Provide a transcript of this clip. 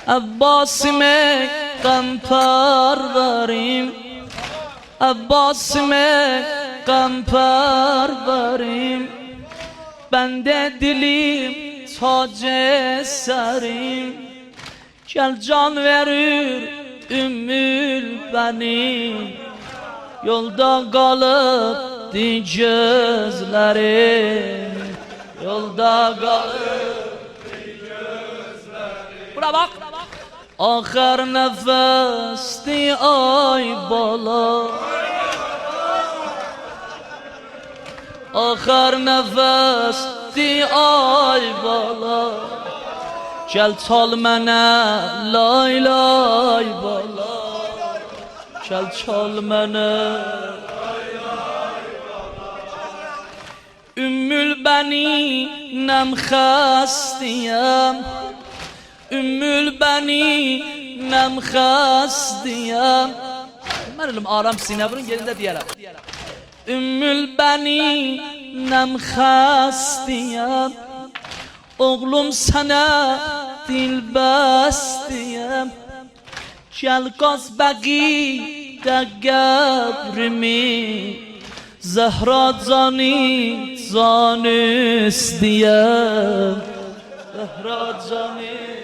Abbasime gam parvarim, Abbasime gam parvarim. Ben de dilim tac serim. Gel can verir ümmül benim. Yolda kalıp di gözlerim, yolda kalıp di gözlerim. Buna bak. Ahir nefesti ay bala, ahir nefesti ay bala. Gel çal mənə lay lay bala, gel çal mənə lay lay bala. Ümmül beninem xəstiyəm, Ümmül beninem xəstiyəm. Mən ölüm aram sinəvrin yerində deyərəm. Ümmül beninem xəstiyəm, oğlum sənə dilbəstiyəm. Gəl qaz bəqidə qəbrimi, Zəhra cani can istəyəm, Zəhra cani